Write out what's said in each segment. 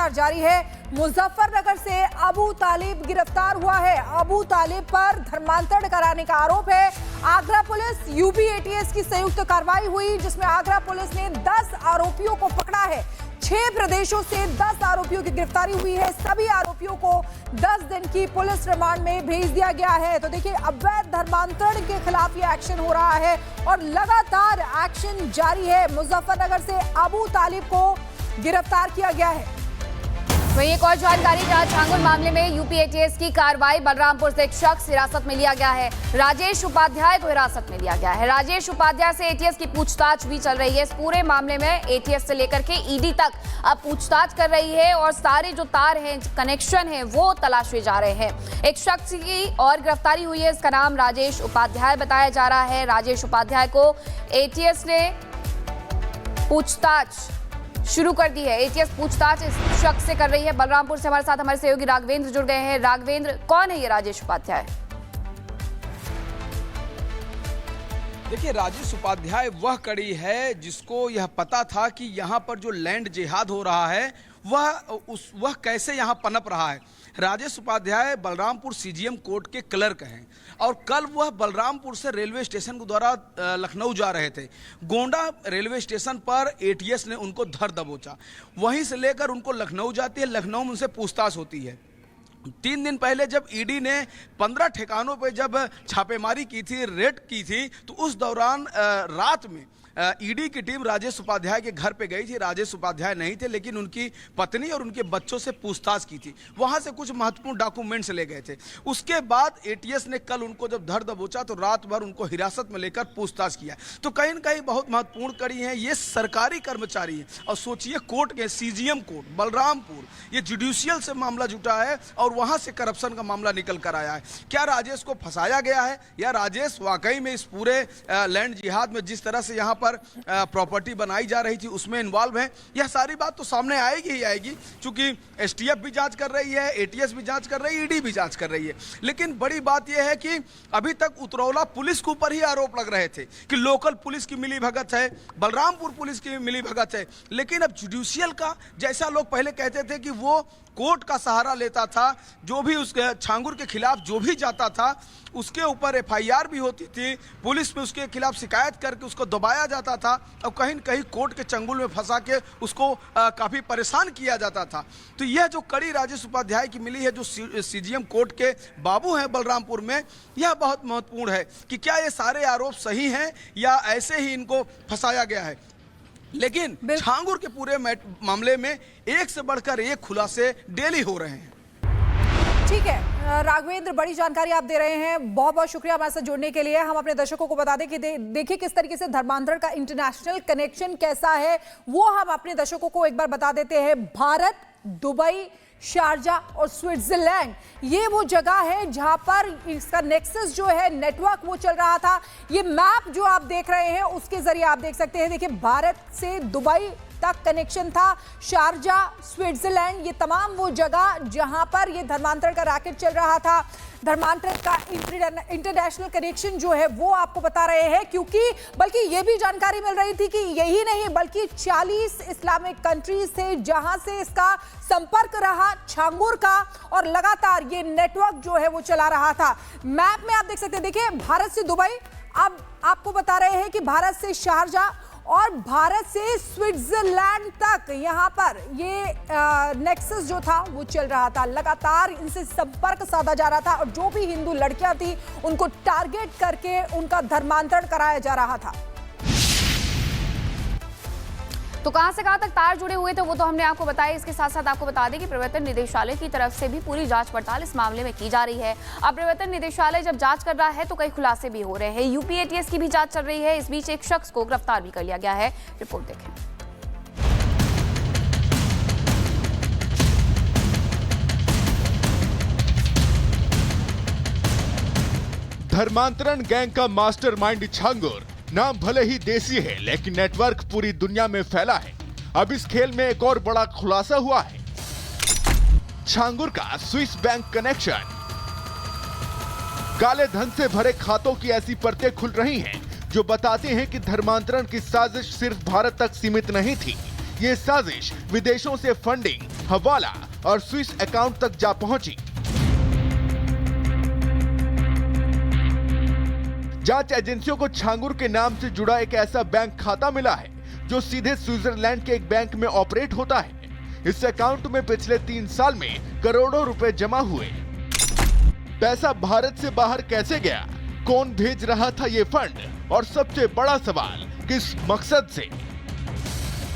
लगातार जारी है। मुजफ्फरनगर से अबू तालिब गिरफ्तार हुआ है। अबू तालिब पर धर्मांतरण कराने का आरोप है। आगरा पुलिस यूपी एटीएस की संयुक्त कार्रवाई हुई, जिसमें आगरा पुलिस ने 10 आरोपियों को पकड़ा है। 6 प्रदेशों से 10 आरोपियों की गिरफ्तारी हुई है। सभी आरोपियों को 10 दिन की पुलिस रिमांड में भेज दिया गया है। तो देखिए, अवैध धर्मांतरण के खिलाफ ये एक्शन हो रहा है और लगातार एक्शन जारी है। मुजफ्फरनगर से अबू तालिब को गिरफ्तार किया गया है। वहीं एक और जानकारी, जहां छांगुर मामले में यूपी एटीएस की कार्रवाई, बलरामपुर से एक शख्स हिरासत में लिया गया है। राजेश उपाध्याय को हिरासत में लिया गया है। राजेश उपाध्याय से एटीएस की पूछताछ भी चल रही है। इस पूरे मामले में एटीएस से लेकर के ईडी तक अब पूछताछ कर रही है और सारे जो तार हैं, कनेक्शन हैं, वो तलाशे जा रहे हैं। एक शख्स की और गिरफ्तारी हुई है, इसका नाम राजेश उपाध्याय बताया जा रहा है। राजेश उपाध्याय को एटीएस ने पूछताछ शुरू कर दी है। एटीएस पूछताछ इस शख्स से कर रही है। बलरामपुर से हमारे साथ हमारे सहयोगी राघवेंद्र जुड़ गए हैं। राघवेंद्र, कौन है ये राजेश उपाध्याय? देखिए, राजेश उपाध्याय वह कड़ी है जिसको यह पता था कि यहाँ पर जो लैंड जिहाद हो रहा है वह कैसे यहाँ पनप रहा है। राजेश उपाध्याय बलरामपुर सीजीएम कोर्ट के क्लर्क हैं और कल वह बलरामपुर से रेलवे स्टेशन के द्वारा लखनऊ जा रहे थे। गोंडा रेलवे स्टेशन पर एटीएस ने उनको धर दबोचा। वहीं से लेकर उनको लखनऊ जाती है। लखनऊ में उनसे पूछताछ होती है। 3 दिन पहले जब ईडी ने 15 ठिकानों पर जब छापेमारी की थी, रेड की थी, तो उस दौरान रात में ईडी की टीम राजेश उपाध्याय के घर पे गई थी। राजेश उपाध्याय नहीं थे, लेकिन उनकी पत्नी और उनके बच्चों से पूछताछ की थी। वहां से कुछ महत्वपूर्ण डॉक्यूमेंट्स ले गए थे। उसके बाद एटीएस ने कल उनको जब धर दबोचा तो रात भर उनको हिरासत में लेकर पूछताछ किया। तो कहीं न कहीं बहुत महत्वपूर्ण कड़ी है। ये सरकारी कर्मचारी है और सोचिए, कोर्ट के सीजीएम कोर्ट बलरामपुर, ये जुडिशियल से मामला जुटा है और वहां से करप्शन का मामला निकल कर आया है। क्या राजेश को फंसाया गया है या राजेश वाकई में इस पूरे लैंड जिहाद में जिस तरह से यहाँ पर प्रॉपर्टी बनाई जा रही थी उसमें इन्वॉल्व है? यह सारी बात तो सामने आएगी ही आएगी, क्योंकि एसटीएफ भी जांच कर रही है, एटीएस भी जांच कर रही है, ईडी भी जांच कर रही है। लेकिन बड़ी बात यह है कि अभी तक उतरौला पुलिस के ऊपर ही आरोप लग रहे थे कि लोकल पुलिस की मिली भगत है, बलरामपुर पुलिस की मिली भगत है। लेकिन अब जुडिशियल का, जैसा लोग पहले कहते थे कि वो कोर्ट का सहारा लेता था, जो भी उस छांगुर के खिलाफ जो भी जाता था उसके ऊपर एफआईआर भी होती थी, पुलिस में उसके खिलाफ शिकायत करके उसको दबाया जाता था और कहीं न कहीं कोर्ट के चंगुल में फंसा के उसको काफ़ी परेशान किया जाता था। तो यह जो कड़ी राजेश उपाध्याय की मिली है, जो सीजीएम कोर्ट के बाबू हैं बलरामपुर में, यह बहुत महत्वपूर्ण है कि क्या ये सारे आरोप सही हैं या ऐसे ही इनको फंसाया गया है। लेकिन छांगुर के पूरे मामले में एक से बढ़कर एक खुलासे डेली हो रहे हैं। ठीक है राघवेंद्र, बड़ी जानकारी आप दे रहे हैं, बहुत बहुत शुक्रिया हमारे साथ जुड़ने के लिए। हम अपने दर्शकों को बता दें कि देखिए किस तरीके से धर्मांतरण का इंटरनेशनल कनेक्शन कैसा है, वो हम अपने दर्शकों को एक बार बता देते हैं। भारत, दुबई, शारजा और स्विट्जरलैंड, ये वो जगह है जहां पर इसका नेक्सस जो है, नेटवर्क, वो चल रहा था। ये मैप जो आप देख रहे हैं उसके जरिए आप देख सकते हैं। देखिए, भारत से दुबई तक कनेक्शन था, शारजा, स्विट्जरलैंड, ये तमाम वो जगह जहां पर ये धर्मांतरण का रैकेट चल रहा था। धर्मांतरण का इंटरनेशनल कनेक्शन जो है वो आपको बता रहे हैं, क्योंकि बल्कि ये भी जानकारी मिल रही थी कि यही नहीं बल्कि 40 इस्लामिक कंट्रीज थे जहां से इसका संपर्क रहा छांगुर का, और लगातार ये नेटवर्क जो है वो चला रहा था। मैप में आप देख सकते हैं, देखिए भारत से दुबई, अब आपको बता रहे हैं कि भारत से शारजा और भारत से स्विट्जरलैंड तक यहाँ पर ये नेक्सस जो था वो चल रहा था। लगातार इनसे संपर्क साधा जा रहा था और जो भी हिंदू लड़कियां थी उनको टारगेट करके उनका धर्मांतरण कराया जा रहा था। तो कहां से कहां तक तार जुड़े हुए थे वो तो हमने आपको बताया। इसके साथ साथ आपको बता दें कि प्रवर्तन निदेशालय की तरफ से भी पूरी जांच पड़ताल इस मामले में की जा रही है। अब प्रवर्तन निदेशालय जब जांच कर रहा है तो कई खुलासे भी हो रहे हैं। यूपी एटीएस की भी जांच चल रही है। इस बीच एक शख्स को गिरफ्तार भी कर लिया गया है। रिपोर्ट देखें। धर्मांतरण गैंग का मास्टरमाइंड छांगुर नाम भले ही देसी है, लेकिन नेटवर्क पूरी दुनिया में फैला है। अब इस खेल में एक और बड़ा खुलासा हुआ है। छांगुर का स्विस बैंक कनेक्शन। काले धन से भरे खातों की ऐसी परतें खुल रही हैं जो बताते हैं कि धर्मांतरण की साजिश सिर्फ भारत तक सीमित नहीं थी। ये साजिश विदेशों से फंडिंग, हवाला और स्विस अकाउंट तक जा पहुंची। जांच एजेंसियों को छांगुर के नाम से जुड़ा एक ऐसा बैंक खाता मिला है जो सीधे स्विट्जरलैंड के एक बैंक में ऑपरेट होता है। इस अकाउंट में पिछले 3 साल में करोड़ों रुपए जमा हुए। पैसा भारत से बाहर कैसे गया, कौन भेज रहा था ये फंड, और सबसे बड़ा सवाल, किस मकसद से?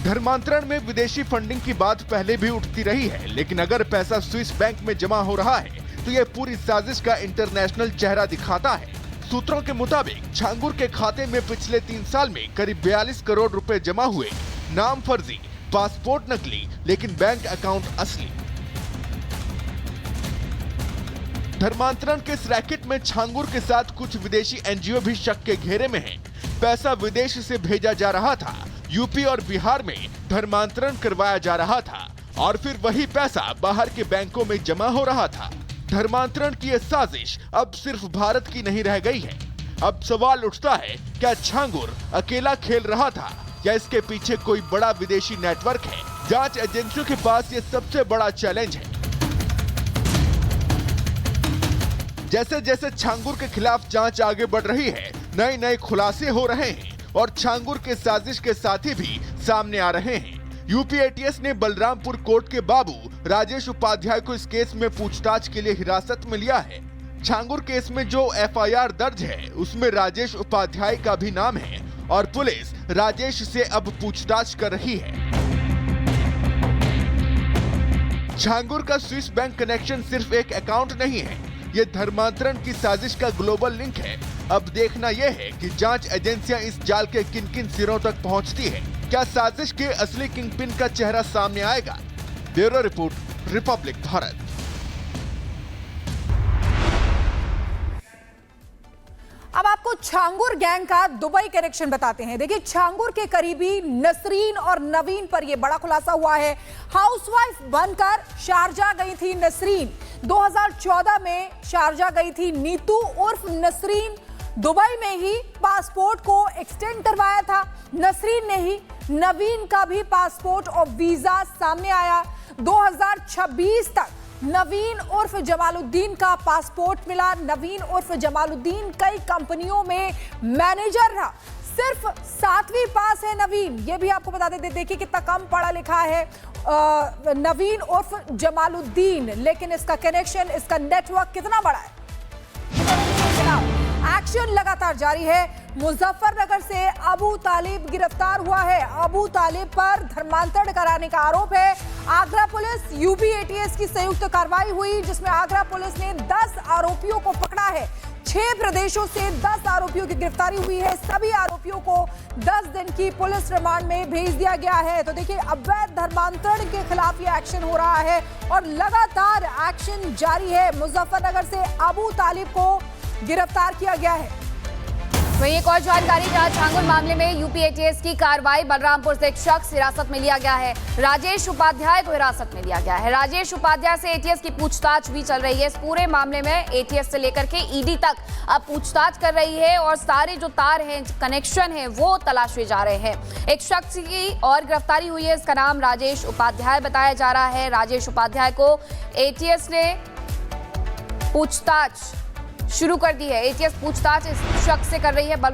धर्मांतरण में विदेशी फंडिंग की बात पहले भी उठती रही है, लेकिन अगर पैसा स्विस बैंक में जमा हो रहा है तो ये पूरी साजिश का इंटरनेशनल चेहरा दिखाता है। सूत्रों के मुताबिक छांगुर के खाते में पिछले 3 साल में करीब 42 करोड़ रुपए जमा हुए। नाम फर्जी, पासपोर्ट नकली, लेकिन बैंक अकाउंट असली। धर्मांतरण के इस रैकेट में छांगुर के साथ कुछ विदेशी एनजीओ भी शक के घेरे में हैं। पैसा विदेश से भेजा जा रहा था, यूपी और बिहार में धर्मांतरण करवाया जा रहा था और फिर वही पैसा बाहर के बैंकों में जमा हो रहा था। धर्मांतरण की ये साजिश अब सिर्फ भारत की नहीं रह गई है। अब सवाल उठता है, क्या छांगुर अकेला खेल रहा था या इसके पीछे कोई बड़ा विदेशी नेटवर्क है? जांच एजेंसियों के पास ये सबसे बड़ा चैलेंज है। जैसे जैसे छांगुर के खिलाफ जांच आगे बढ़ रही है, नए नए खुलासे हो रहे हैं और छांगुर के साजिश के साथी भी सामने आ रहे हैं। यूपी एटीएस ने बलरामपुर कोर्ट के बाबू राजेश उपाध्याय को इस केस में पूछताछ के लिए हिरासत में लिया है। छांगुर केस में जो एफआईआर दर्ज है उसमें राजेश उपाध्याय का भी नाम है और पुलिस राजेश से अब पूछताछ कर रही है। छांगुर का स्विस बैंक कनेक्शन सिर्फ एक अकाउंट नहीं है, ये धर्मांतरण की साजिश का ग्लोबल लिंक है। अब देखना यह है कि जांच एजेंसियां इस जाल के किन किन सिरों तक पहुंचती है। क्या साजिश के असली किंगपिन का चेहरा सामने आएगा? Bureau report, Republic Bharat. अब आपको छांगुर गैंग का दुबई कनेक्शन बताते हैं। देखिए, छांगुर के करीबी नसरीन और नवीन पर यह बड़ा खुलासा हुआ है। हाउसवाइफ बनकर शारजा गई थी नसरीन। 2014 में शारजा गई थी नीतू उर्फ नसरीन। दुबई में ही पासपोर्ट को एक्सटेंड करवाया था नसरीन ने ही। नवीन का भी पासपोर्ट और वीजा सामने आया। 2026 तक नवीन उर्फ जमालुद्दीन का पासपोर्ट मिला। नवीन उर्फ जमालुद्दीन कई कंपनियों में मैनेजर रहा। सिर्फ 7वीं पास है नवीन, ये भी आपको बता देते। देखिए कितना कम पढ़ा लिखा है नवीन उर्फ जमालुद्दीन, लेकिन इसका कनेक्शन, इसका नेटवर्क कितना बड़ा है। एक्शन लगातार जारी है। मुजफ्फरनगर से अबू तालिब गिरफ्तार हुआ है। अबू तालिब पर धर्मांतरण कराने का आरोप है। आगरा पुलिस, यूपी एटीएस की संयुक्त कार्रवाई हुई जिसमें आगरा पुलिस ने 10 आरोपियों को पकड़ा है। 6 प्रदेशों से 10 आरोपियों की गिरफ्तारी हुई है। सभी आरोपियों को 10 दिन की पुलिस रिमांड में भेज दिया गया है। तो देखिए, अवैध धर्मांतरण के खिलाफ ये एक्शन हो रहा है और लगातार एक्शन जारी है। मुजफ्फरनगर से अबू तालिब को गिरफ्तार किया गया है। वहीं एक और जानकारी, जहां छांगुर मामले में यूपी एटीएस की कार्रवाई, बलरामपुर से एक शख्स हिरासत में लिया गया है। राजेश उपाध्याय को हिरासत में लिया गया है। राजेश उपाध्याय से एटीएस की पूछताछ भी चल रही है। इस पूरे मामले में एटीएस से लेकर के ईडी तक अब पूछताछ कर रही है और सारे जो तार हैं, कनेक्शन है, वो तलाशे जा रहे हैं। एक शख्स की और गिरफ्तारी हुई है, इसका नाम राजेश उपाध्याय बताया जा रहा है। राजेश उपाध्याय को एटीएस ने पूछताछ शुरू कर दी है। एटीएस पूछताछ इस शख्स से कर रही है।